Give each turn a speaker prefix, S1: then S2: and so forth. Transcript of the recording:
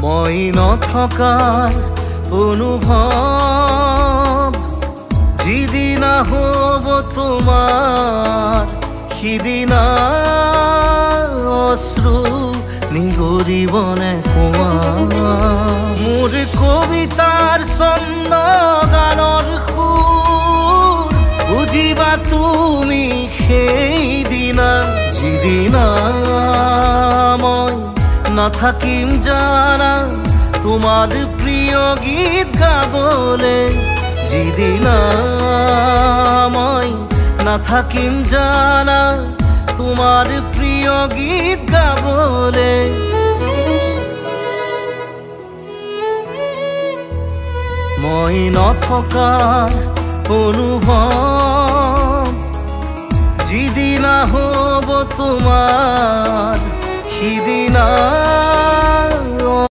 S1: মই নথকাৰ অনুভৱ যিদিনা হ'ব তোমাৰ সিদিনা অশ্ৰু নিগৰিবনে কোৱা মোৰ কবিতাৰ ছন্দ গানৰ সুৰ বুজিবা তুমি সেইদিনা যিদিনা মই নাথাকিম জানা তোমাৰ প্ৰিয় গীত গাবলে যিদিনা মই নাথাকিম জানা তোমাৰ প্ৰিয় গীত গাবলে মই নথকাৰ অনুভৱ যিদিনা হ'ব তোমাৰ সিদিনা